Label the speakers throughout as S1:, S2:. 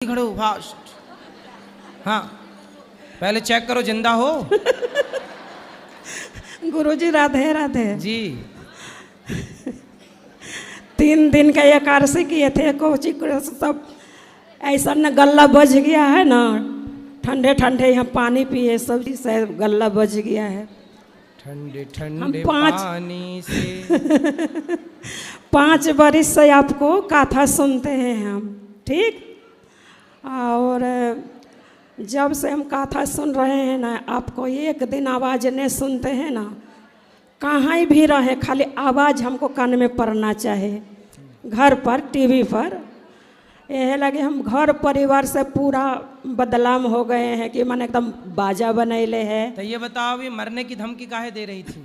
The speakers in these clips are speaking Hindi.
S1: खड़े हो फास्ट। हाँ पहले चेक करो जिंदा हो।
S2: गुरुजी राधे राधे
S1: जी
S2: 3 दिन का एकादशी किए थे, कोची सब ऐसा न गला बज गया है ना, ठंडे ठंडे यहाँ पानी पिए सब से गला बज गया है।
S1: ठंडे ठंडे पानी से
S2: 5 बरिस से आपको कथा सुनते हैं हम, ठीक। और जब से हम कथा सुन रहे हैं ना, आपको एक दिन आवाज़ नहीं सुनते हैं ना, कहीं भी रहे खाली आवाज़ हमको कान में पड़ना चाहिए, घर पर टीवी पर। यह लगे हम घर परिवार से पूरा बदलाव हो गए हैं कि मन एकदम बाजा बनैले है।
S1: तो ये बताओ अभी मरने की धमकी काहे दे रही थी?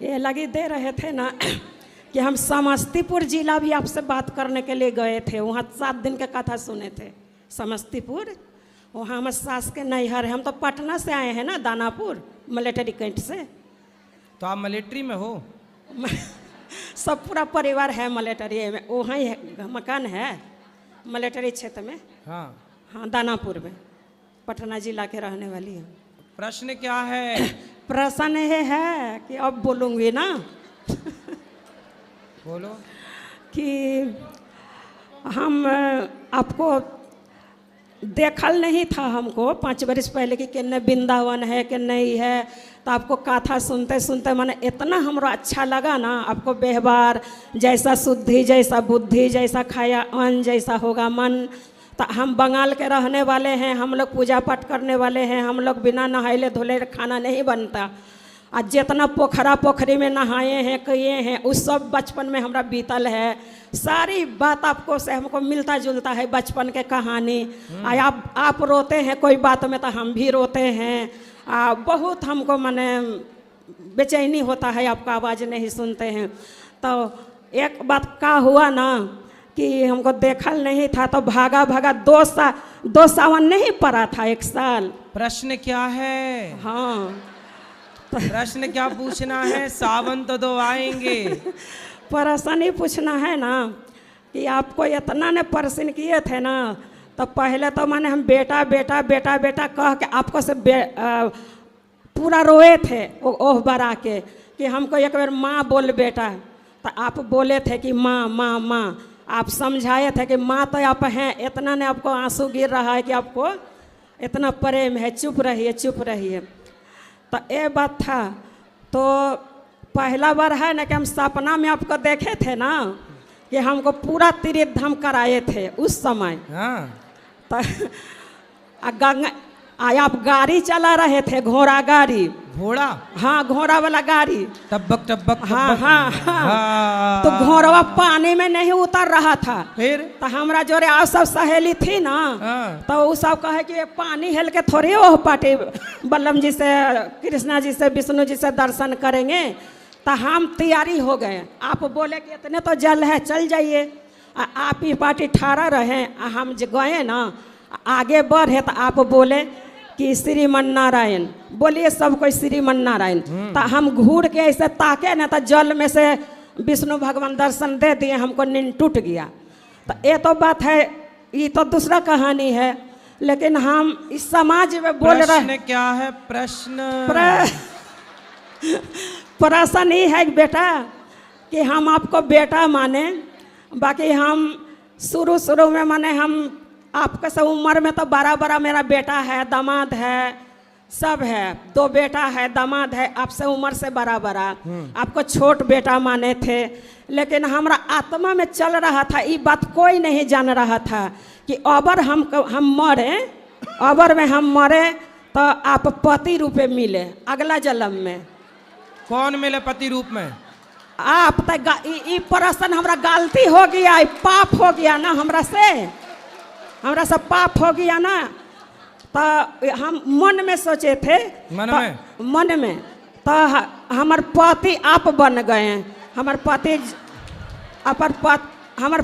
S2: ये लगी दे रहे थे ना कि हम समस्तीपुर जिला भी आपसे बात करने के लिए गए थे, वहाँ 7 दिन के कथा सुने थे समस्तीपुर। वहाँ हमारे सास के नैहर है, हम तो पटना से आए हैं ना, दानापुर मिलिट्री कैंट से।
S1: तो आप मिलिट्री में हो?
S2: सब पूरा परिवार है मिलिट्री में, वहाँ ही मकान है मिलिट्री क्षेत्र में।
S1: हाँ
S2: हाँ दानापुर में, पटना जिला के रहने वाली है।
S1: प्रश्न क्या है?
S2: प्रश्न ये है कि अब बोलूँगी ना
S1: बोलो।
S2: कि हम आपको देखल नहीं था हमको 5 बरस पहले कि किन्ने वृंदावन है कि नहीं है, तो आपको कथा सुनते सुनते मैंने इतना हमरो अच्छा लगा ना, आपको व्यवहार जैसा शुद्धि जैसा बुद्धि जैसा खाया अन्न जैसा होगा मन। तो हम बंगाल के रहने वाले हैं, हम लोग पूजा पाठ करने वाले हैं, हम लोग बिना नहाइले धोले खाना नहीं बनता। और जितना पोखरा पोखरी में नहाए हैं किए हैं उस सब बचपन में हमारा बीतल है। सारी बात आपको से हमको मिलता जुलता है बचपन के कहानी। आप रोते हैं कोई बात में तो हम भी रोते हैं। बहुत हमको माने बेचैनी होता है, आपका आवाज़ नहीं सुनते हैं। तो एक बात का हुआ ना कि हमको देखल नहीं था, तो भागा भागा 2 सावन नहीं पड़ा था, 1 साल।
S1: प्रश्न क्या है?
S2: हाँ
S1: प्रश्न क्या पूछना है? सावन तो 2 आएंगे।
S2: प्रश्न ही पूछना है ना कि आपको इतना ने प्रश्न किए थे ना, तो पहले तो माने हम बेटा बेटा बेटा बेटा कह के आपको से पूरा रोए थे ओह बरा के कि हमको एक बार माँ बोल बेटा। तो आप बोले थे कि माँ माँ माँ, आप समझाए थे कि माँ तो आप हैं। इतना ने आपको आंसू गिर रहा है कि आपको इतना प्रेम है, चुप रहिए चुप रहिए। तो ये बात था। तो पहला बार है ना कि हम सपना में आपको देखे थे ना कि हमको पूरा तीर्थ धाम कराए थे उस समय।
S1: हाँ।
S2: तो आप गाड़ी चला रहे थे, घोड़ा गाड़ी।
S1: घोड़ा?
S2: हाँ घोड़ा वाला गाड़ी।
S1: टब्बक टब्बक।
S2: हाँ हाँ हाँ। तो घोड़ा पानी में नहीं उतर रहा था।
S1: फिर
S2: तो हमारा जोरे आप सब सहेली थी ना, तो वो सब कहे कि पानी हेल के थोड़ी ओह पाटी बल्लम जी से कृष्णा जी से विष्णु जी से दर्शन करेंगे। तो हम तैयारी हो गए। आप बोले कि इतने तो जल है चल जाइए। आप ही पार्टी ठाड़ा रहे, हम गए ना आगे बढ़े तो आप बोले कि श्रीमन नारायण बोलिए, सब कोई श्रीमन नारायण। तो हम घूर के ऐसे ताके ना तो जल में से विष्णु भगवान दर्शन दे दिए, हमको नींद टूट गया। तो ये तो बात है, ये तो दूसरा कहानी है। लेकिन हम इस समाज में बोल रहे हैं।
S1: क्या है प्रश्न?
S2: प्रश्न ही है बेटा कि हम आपको बेटा माने, बाकी हम शुरू में माने हम आपके सब उम्र में तो बड़ा मेरा बेटा है, दामाद है, सब है। 2 बेटा है, दामाद है, आपसे उम्र से बड़ा। आपको छोट बेटा माने थे। लेकिन हमारा आत्मा में चल रहा था, ये बात कोई नहीं जान रहा था कि अबर हम मरे, अबर में हम मरे तो आप पति रूप में मिले अगला जन्म में।
S1: कौन मिले पति रूप में?
S2: आप तो प्रश्न हमारा गलती हो गया, पाप हो गया ना हमरा से पाप हो गया ना। तो हम मन में सोचे थे, मन में तो हमार पति आप बन गए। हमारे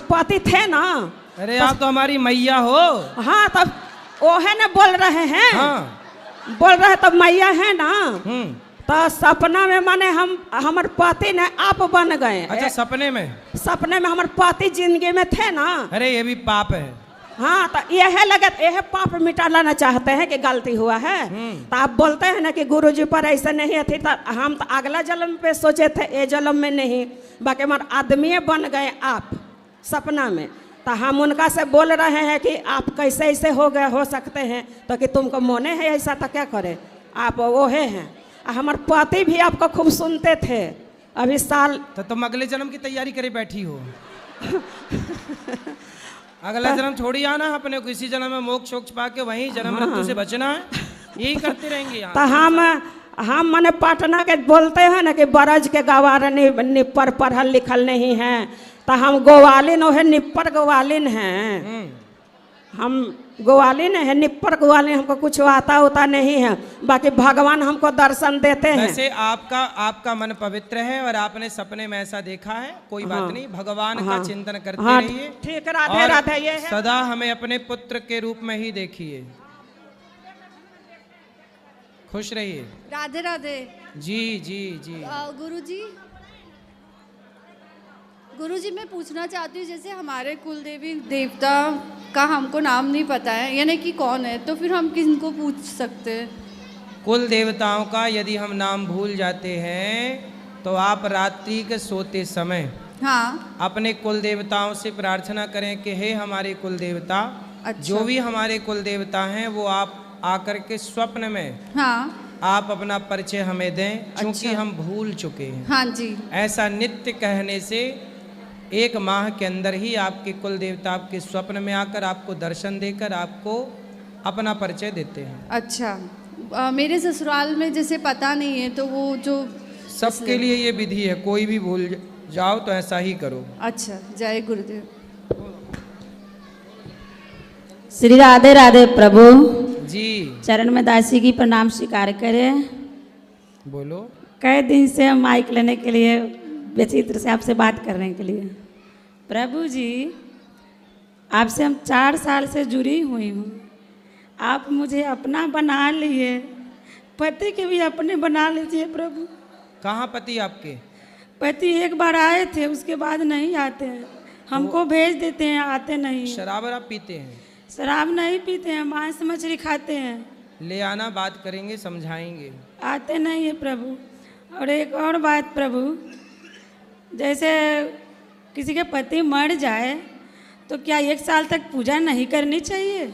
S2: पति थे ना।
S1: अरे आप तो हमारी मैया हो।
S2: हाँ तब ओहे ने बोल रहे हैं।
S1: हाँ।
S2: बोल रहे तब मैया है ना। तो सपना में माने हम हमारे पति ने आप बन गए।
S1: अच्छा, सपने में?
S2: सपने में हमारे पति जिंदगी में थे ना।
S1: अरे ये भी पाप है।
S2: हाँ, तो यह लगे, यह पाप मिटा लाना चाहते हैं कि गलती हुआ है। तो आप बोलते हैं ना कि गुरुजी पर ऐसा नहीं थी, तो हम तो अगला जन्म पे सोचे थे, ये जन्म में नहीं, बाकी हमारे आदमी बन गए आप सपना में। तो हम उनका से बोल रहे हैं कि आप कैसे ऐसे हो गए, हो सकते हैं तो कि तुमको मोने है ऐसा, तो क्या करे, आप वो हैं। हमारे पति भी आपको खूब सुनते थे अभी साल।
S1: तो तुम अगले जन्म की तैयारी करे बैठी हो। अगला जन्म छोड़ी आना अपने को, इसी जन्म में मोक्ष वोक्ष पाके वहीं जन्म मृत्यु से बचना है, यही करते रहेंगे यहाँ।
S2: तो हम माने पटना के बोलते हैं ना कि बरज के गवार निप्पर पढ़ल लिखल नहीं है, तो हम गोवालिन है, निप्पर गोवालिन हैं। हम गोवालिन है, निप्पर गोवालिन, हमको कुछ आता होता नहीं है, बाकी भगवान हमको दर्शन देते हैं।
S1: वैसे आपका मन पवित्र है और आपने सपने में ऐसा देखा है, कोई बात नहीं, भगवान का चिंतन करते रहिए।
S2: ठीक, राधे राधे। ये है
S1: सदा हमें अपने पुत्र के रूप में ही देखिए। खुश रहिए।
S3: राधे राधे।
S1: जी जी जी।
S3: गुरुजी मैं पूछना चाहती हूँ, जैसे हमारे कुल देवी देवता का हमको नाम नहीं पता है, यानी कि कौन है, तो फिर हम किनको पूछ सकते हैं?
S1: कुल देवताओं का यदि हम नाम भूल जाते हैं तो आप रात्रि के सोते समय
S3: हाँ
S1: अपने कुल देवताओं से प्रार्थना करें कि हे हमारे कुल देवता।
S3: अच्छा।
S1: जो भी हमारे कुल देवता हैं वो आप आकर के स्वप्न में
S3: हाँ
S1: आप अपना परिचय हमें दें, क्योंकि
S3: अच्छा।
S1: हम भूल चुके हैं।
S3: हाँ जी।
S1: ऐसा नित्य कहने से 1 माह के अंदर ही आपके कुल देवता आपके स्वप्न में आकर आपको दर्शन देकर आपको अपना परिचय देते हैं।
S3: अच्छा, मेरे ससुराल में जैसे पता नहीं है, तो वो जो
S1: सबके लिए ये विधि है, कोई भी भूल जाओ तो ऐसा ही करो।
S3: अच्छा, जय गुरुदेव।
S4: श्री राधे राधे प्रभु
S1: जी।
S4: चरण में दासी की प्रणाम स्वीकार करें।
S1: बोलो।
S4: कई दिन से हम माइक लेने के लिए बेचित्र से आपसे बात करने के लिए। प्रभु जी, आपसे हम 4 साल से जुड़ी हुई हूँ। आप मुझे अपना बना लिए, पति के भी अपने बना लीजिए प्रभु।
S1: कहाँ पति आपके?
S4: पति एक बार आए थे, उसके बाद नहीं आते हैं, हमको भेज देते हैं, आते नहीं।
S1: शराब आप पीते हैं?
S4: शराब नहीं पीते हैं, मांस मछली खाते हैं।
S1: ले आना, बात करेंगे, समझाएंगे।
S4: आते नहीं है प्रभु। और एक और बात प्रभु, जैसे किसी के पति मर जाए तो क्या 1 साल तक पूजा नहीं करनी चाहिए?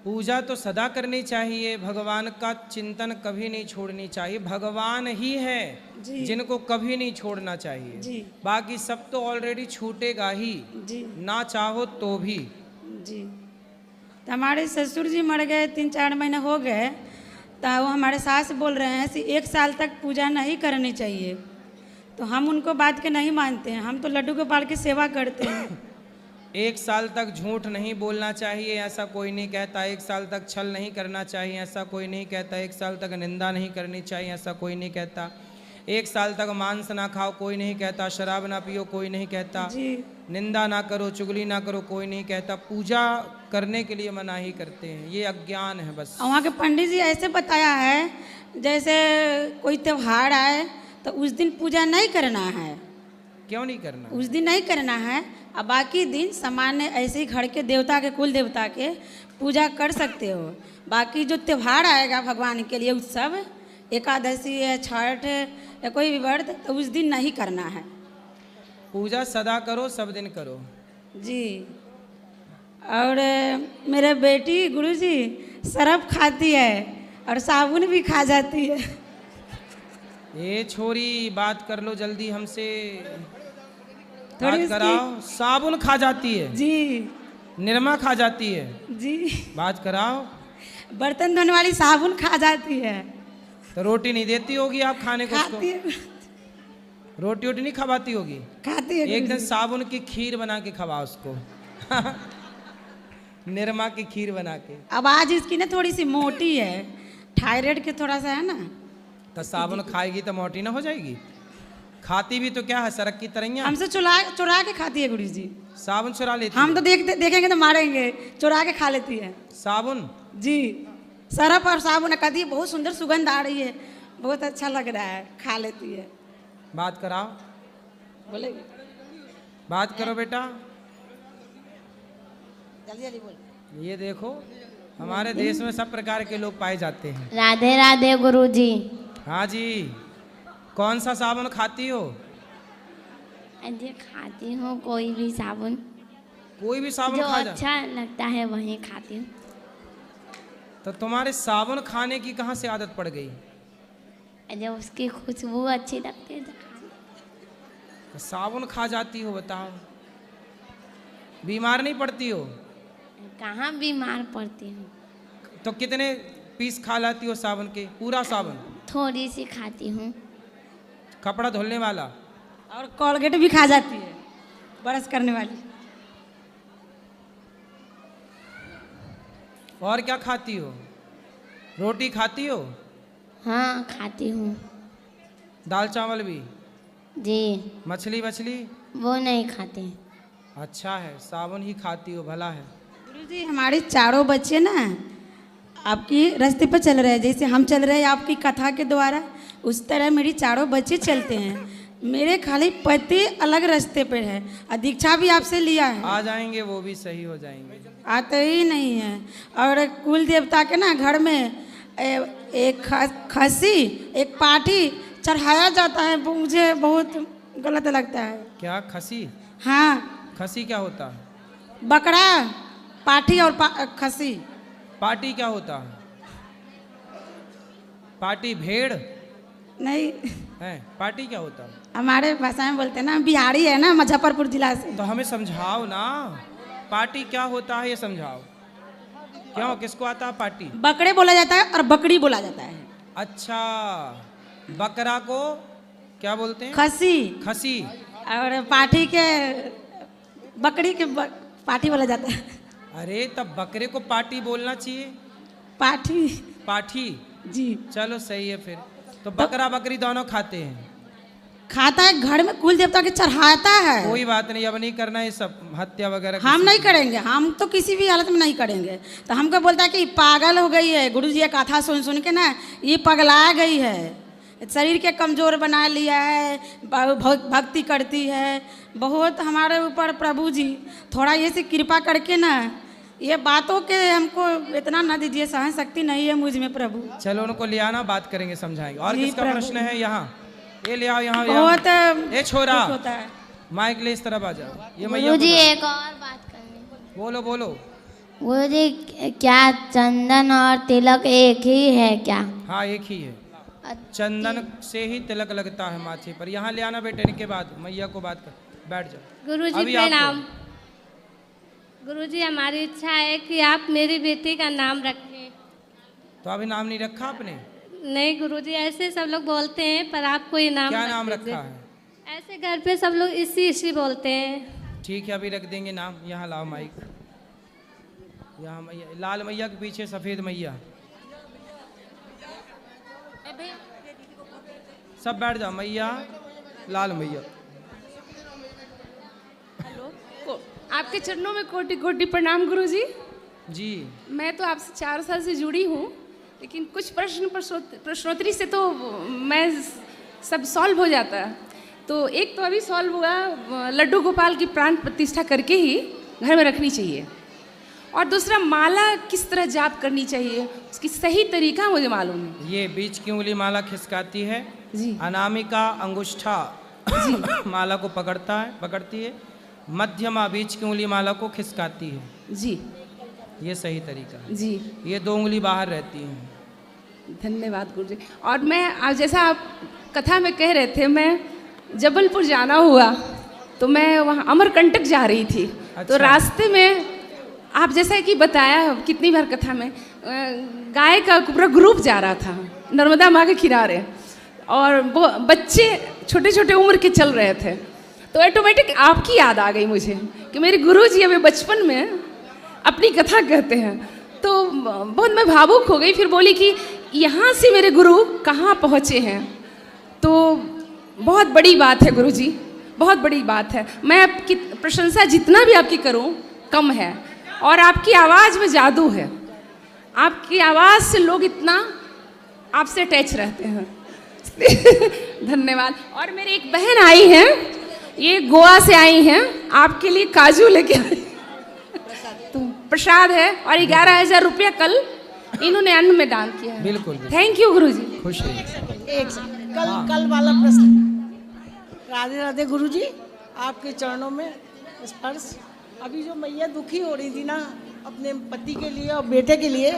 S1: पूजा तो सदा करनी चाहिए, भगवान का चिंतन कभी नहीं छोड़नी चाहिए। भगवान ही है जिनको कभी नहीं छोड़ना चाहिए
S4: जी।
S1: बाकी सब तो ऑलरेडी छूटेगा ही
S4: जी
S1: ना चाहो तो भी।
S4: जी। तो हमारे ससुर जी मर गए, 3-4 महीने हो गए, तो वो हमारे सास बोल रहे हैं कि 1 साल तक पूजा नहीं करनी चाहिए। तो हम उनको बात के नहीं मानते हैं, हम तो लड्डू गोपाल की सेवा करते हैं।
S1: 1 साल तक झूठ नहीं बोलना चाहिए, ऐसा कोई नहीं कहता। 1 साल तक छल नहीं करना चाहिए, ऐसा कोई नहीं कहता। 1 साल तक निंदा नहीं करनी चाहिए, ऐसा कोई नहीं कहता। 1 साल तक मांस ना खाओ, कोई नहीं कहता। शराब ना पियो, कोई नहीं कहता।
S4: जी।
S1: निंदा ना करो, चुगली ना करो, कोई नहीं कहता। पूजा करने के लिए मना ही करते हैं, ये अज्ञान है बस।
S4: वहाँ के पंडित जी ऐसे बताया है, जैसे कोई त्यौहार आए तो उस दिन पूजा नहीं करना है।
S1: क्यों नहीं करना?
S4: उस दिन नहीं करना है, और बाकी दिन सामान्य ऐसे ही घर के देवता के, कुल देवता के पूजा कर सकते हो। बाकी जो त्यौहार आएगा भगवान के लिए, उत्सव, एकादशी है, छठ है, या कोई भी व्रत, तो उस दिन नहीं करना है।
S1: पूजा सदा करो, सब दिन करो।
S4: जी। और मेरे बेटी गुरुजी शराब खाती है और साबुन भी खा जाती है।
S1: ये छोरी बात कर लो जल्दी हमसे,
S4: थोड़ी
S1: बात कराओ। साबुन खा जाती है
S4: जी।
S1: निरमा खा जाती है
S4: जी।
S1: बात कराओ।
S4: बर्तन धोने वाली साबुन खा जाती है।
S1: तो रोटी नहीं देती होगी आप खाने को उसको?
S4: खाती है,
S1: रोटी वोटी नहीं खवाती होगी?
S4: खाती है।
S1: एक दिन साबुन की खीर बना के खवा उसको। निरमा की खीर बना के।
S4: आवाज इसकी ना थोड़ी सी मोटी है, थायराइड के थोड़ा सा है ना।
S1: तो साबुन खाएगी तो मोटी ना हो जाएगी? खाती भी तो क्या है, सरक की तरह।
S4: हमसे चुरा के खाती है गुरु जी।
S1: साबुन चुरा लेती
S4: हम
S1: है?
S4: तो देखेंगे तो मारेंगे, चुरा के खा लेती है
S1: साबुन।
S4: जी। सरफ और साबुन कहती है बहुत सुंदर सुगंध आ रही है, बहुत अच्छा लग रहा है, खा लेती है।
S1: बात कराओ,
S4: बोलेगी
S1: बात करो बेटा।
S4: जल्दी जल्दी बोल।
S1: ये देखो हमारे देश में सब प्रकार के लोग पाए जाते हैं।
S5: राधे राधे गुरुजी।
S1: हाँ जी, कौन सा साबुन खाती हो?
S5: अरे खाती हूँ कोई भी साबुन,
S1: कोई भी साबुन
S5: जो
S1: खा जा।
S5: अच्छा लगता है वही खाती हूँ।
S1: तो तुम्हारे साबुन खाने की कहाँ से आदत पड़ गई?
S5: अरे उसकी खुशबू अच्छी लगती है तो
S1: तो साबुन खा जाती हो, बताओ बीमार नहीं पड़ती हो?
S5: कहाँ बीमार पड़ती हूँ,
S1: तो कितने पीस खा लाती हो साबुन के? पूरा साबुन?
S5: थोड़ी सी खाती हूँ।
S1: कपड़ा धुलने वाला?
S4: और कोलगेट भी खा जाती है, ब्रश करने वाली।
S1: और क्या खाती हो? रोटी खाती हो?
S5: हाँ खाती हूँ
S1: दाल चावल भी?
S5: जी।
S1: मछली वछली?
S5: वो नहीं खाते।
S1: अच्छा है, साबुन ही खाती हो, भला है।
S4: गुरुजी हमारे चारों बच्चे ना आपकी रास्ते पर चल रहे हैं, जैसे हम चल रहे हैं आपकी कथा के द्वारा, उस तरह मेरी चारों बच्चे चलते हैं। मेरे खाली पति अलग रास्ते पर है और दीक्षा भी आपसे लिया है।
S1: आ जाएंगे, वो भी सही हो जाएंगे।
S4: आते ही नहीं है। और कुल देवता के ना घर में एक खसी एक पाठी चढ़ाया जाता है, वो मुझे बहुत गलत लगता है।
S1: क्या खसी?
S4: हाँ,
S1: खसी क्या होता है?
S4: बकरा, पाठी और खसी।
S1: पार्टी क्या होता है? पार्टी भेड़
S4: नहीं,
S1: है? पार्टी क्या होता है?
S4: हमारे भाषा में बोलते हैं ना, बिहारी है ना मुजफ्फरपुर जिला से।
S1: तो हमें समझाओ ना, पार्टी क्या होता है ये समझाओ। क्यों, किसको आता है पार्टी?
S4: बकरे बोला जाता है और बकरी बोला जाता है।
S1: अच्छा, बकरा को क्या बोलते हैं?
S4: खसी।
S1: खसी।
S4: और पाठी के बकरी के पाठी बोला जाता है।
S1: अरे तब बकरे को पार्टी बोलना चाहिए।
S4: पाठी।
S1: पाठी?
S4: जी।
S1: चलो सही है फिर। तो बकरा बकरी दोनों खाते हैं?
S4: खाता है, घर में कुल देवता के चढ़ाता है।
S1: कोई बात नहीं, अब नहीं करना ये सब हत्या वगैरह।
S4: हम नहीं करेंगे, हम तो किसी भी हालत में नहीं करेंगे। तो हमको बोलता है कि पागल हो गई है, गुरुजी की कथा सुन सुन के ना ये पगला गई है, शरीर के कमज़ोर बना लिया है, भक्ति करती है बहुत हमारे ऊपर। प्रभु जी थोड़ा ये से कृपा करके ना ये बातों के हमको इतना ना दीजिए, सहन शक्ति नहीं है मुझ में प्रभु।
S1: चलो उनको ले आना, बात करेंगे, समझाएंगे। और
S4: जी,
S1: किसका
S4: प्रभु।
S1: प्रश्न है? यहाँ ये ले आओ, यहाँ
S4: बहुत
S1: ये छोरा
S4: होता है।
S1: माइक ले इस तरफ आ जाओ। ये मैया
S5: गुरुजी
S1: को-
S5: एक और बात करनी।
S1: बोलो बोलो।
S5: गुरुजी क्या चंदन और तिलक एक ही है क्या?
S1: हाँ एक ही है, चंदन से ही तिलक लगता है माथे पर। यहाँ ले आना बेटे, इनके बाद मैया को बात कर। बैठ जाओ।
S6: गुरुजी
S1: अभी आपको-
S6: प्रणाम। गुरुजी हमारी इच्छा है कि आप मेरी बेटी का नाम रखें।
S1: तो अभी नाम नहीं रखा आपने?
S6: नहीं गुरुजी, ऐसे सब लोग बोलते हैं, पर आप कोई नाम
S1: क्या
S6: रख
S1: नाम
S6: दीजिए।
S1: रखा है?
S6: ऐसे घर पे सब लोग इसी बोलते हैं।
S1: ठीक है, अभी रख देंगे नाम। यहाँ लाओ माइक। यहाँ मैया, लाल मैया के पीछे सफ़ेद मैया। सब बैठ जाओ। मैया, लाल मैया।
S7: आपके चरणों में कोटि कोटि प्रणाम गुरुजी।
S1: जी।
S7: मैं तो आपसे 4 साल से जुड़ी हूँ, लेकिन कुछ प्रश्नोत्तरी से तो मैं सब सॉल्व हो जाता है। तो एक तो अभी सॉल्व हुआ, लड्डू गोपाल की प्राण प्रतिष्ठा करके ही घर में रखनी चाहिए। और दूसरा, माला किस तरह जाप करनी चाहिए, उसकी सही तरीका मुझे मालूम है।
S1: ये बीच की उंगली माला खिसकाती है
S7: जी।
S1: अनामिका अंगुष्ठा माला को पकड़ती है। मध्यमा बीच की उंगली माला को खिसकाती है।
S7: जी
S1: ये सही तरीका है।
S7: जी,
S1: ये 2 उंगली बाहर रहती हैं।
S7: धन्यवाद गुरुजी। और मैं आज जैसा आप कथा में कह रहे थे, मैं जबलपुर जाना हुआ तो मैं वहाँ अमरकंटक जा रही थी।
S1: अच्छा।
S7: तो रास्ते में आप जैसा कि बताया कितनी बार कथा में, गाय का पूरा ग्रुप जा रहा था नर्मदा माँ के किनारे, और वो बच्चे छोटे छोटे उम्र के चल रहे थे। तो ऑटोमेटिक आपकी याद आ गई मुझे कि मेरे गुरुजी अभी बचपन में अपनी कथा कहते हैं। तो बहुत मैं भावुक हो गई। फिर बोली कि यहाँ से मेरे गुरु कहाँ पहुँचे हैं। तो बहुत बड़ी बात है गुरुजी, बहुत बड़ी बात है। मैं आपकी प्रशंसा जितना भी आपकी करूँ कम है। और आपकी आवाज़ में जादू है, आपकी आवाज़ से लोग इतना आपसे अटैच रहते हैं। धन्यवाद। और मेरी एक बहन आई है, ये गोवा से आई हैं, आपके लिए काजू लेके आई, तो प्रसाद है, और 11,000 रुपया कल इन्होंने अन्न में दान किया है।
S1: बिल्कुल।
S7: थैंक यू गुरुजी।
S1: खुश रहिए।
S8: एक कल वाला प्रश्न। राधे राधे गुरुजी, आपके चरणों में स्पर्श। अभी जो मैया दुखी हो रही थी ना अपने पति के लिए और बेटे के लिए,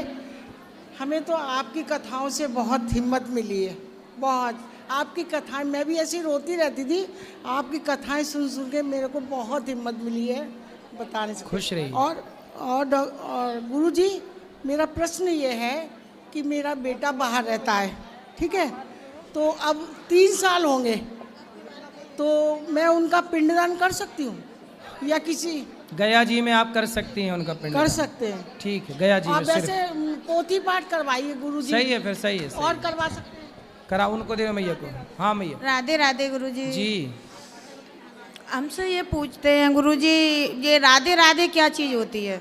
S8: हमें तो आपकी कथाओं से बहुत हिम्मत मिली है, बहुत। आपकी कथाएं, मैं भी ऐसी रोती रहती थी, आपकी कथाएं सुन सुन के मेरे को बहुत हिम्मत मिली है बताने से।
S1: खुश रहिए।
S8: और गुरुजी, मेरा प्रश्न ये है कि मेरा बेटा बाहर रहता है, ठीक है, तो अब 3 साल होंगे, तो मैं उनका पिंडदान कर सकती हूँ या किसी
S1: गया जी में आप कर सकती हैं उनका पिंड?
S8: कर सकते हैं।
S1: ठीक है, गया जी में
S8: आप
S1: सिर्फ।
S8: ऐसे पोथी पाठ करवाइए गुरुजी।
S1: सही है, फिर सही है, सही
S8: और
S1: है।
S8: करवा सकते हैं।
S1: करा, उनको दे मैया को। हाँ मैया
S9: राधे राधे गुरुजी।
S1: जी।
S9: हमसे ये पूछते हैं गुरुजी, ये राधे राधे क्या चीज़ होती है?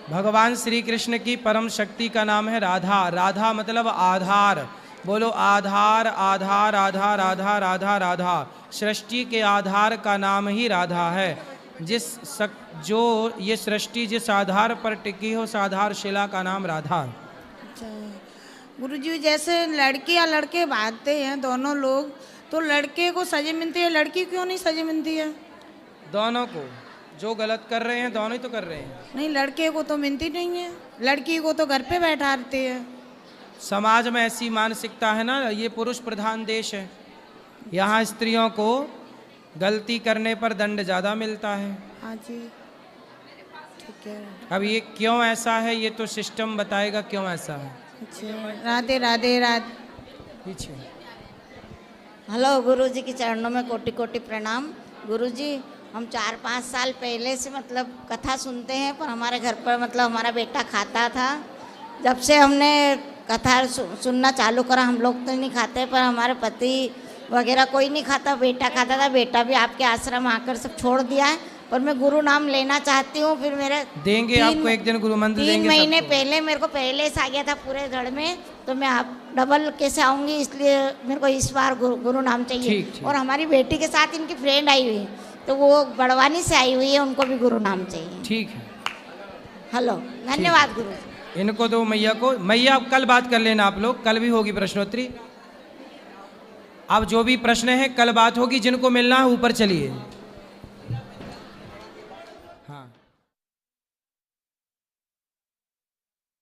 S1: भगवान श्री कृष्ण की परम शक्ति का नाम है राधा। राधा मतलब आधार। बोलो आधार, आधार, आधार, आधार, आधार, राधा। सृष्टि के आधार का नाम ही राधा है। जो ये सृष्टि जिस आधार पर टिकी हो, उस आधार शिला का नाम राधा।
S9: अच्छा गुरुजी, जैसे लड़के या लड़के भागते हैं दोनों लोग, तो लड़के को सजा मिलती है, लड़की क्यों नहीं सजा मिलती है?
S1: दोनों को, जो गलत कर रहे हैं दोनों ही तो कर रहे हैं।
S9: नहीं, लड़के को तो मिलती नहीं है, लड़की को तो घर पे बैठाते हैं।
S1: समाज में ऐसी मानसिकता है ना, ये पुरुष प्रधान देश है, यहाँ स्त्रियों को गलती करने पर दंड ज़्यादा मिलता है।
S9: हाँ जी, ठीक है।
S1: अब ये क्यों ऐसा है, ये तो सिस्टम बताएगा क्यों ऐसा है।
S9: अच्छा, राधे राधे राधे।
S1: पीछे।
S10: हेलो, गुरुजी के चरणों में कोटि कोटि प्रणाम। गुरुजी, हम 4-5 साल पहले से मतलब कथा सुनते हैं, पर हमारे घर पर मतलब हमारा बेटा खाता था। जब से हमने कथा सुनना चालू करा, हम लोग तो नहीं खाते, पर हमारे पति वगैरह कोई नहीं खाता, बेटा खाता था। बेटा भी आपके आश्रम आकर सब छोड़ दिया है, पर मैं गुरु नाम लेना चाहती हूँ। फिर मेरे
S1: देंगे आपको एक दिन गुरु मंत्र देंगे।
S10: 3 महीने पहले मेरे को पहले से आ गया था पूरे धड़ में, तो मैं आप डबल कैसे आऊँगी, इसलिए मेरे को इस बार गुरु नाम चाहिए।
S1: ठीक।
S10: और हमारी बेटी के साथ इनकी फ्रेंड आई हुई है, तो वो बड़वानी से आई हुई है, उनको भी गुरु नाम चाहिए।
S1: ठीक है।
S10: हेलो, धन्यवाद गुरु।
S1: इनको दो मैया को। मैया अब कल बात कर लेना आप लोग, कल भी होगी प्रश्नोत्तरी। अब जो भी प्रश्न है कल बात होगी, जिनको मिलना है ऊपर चलिए।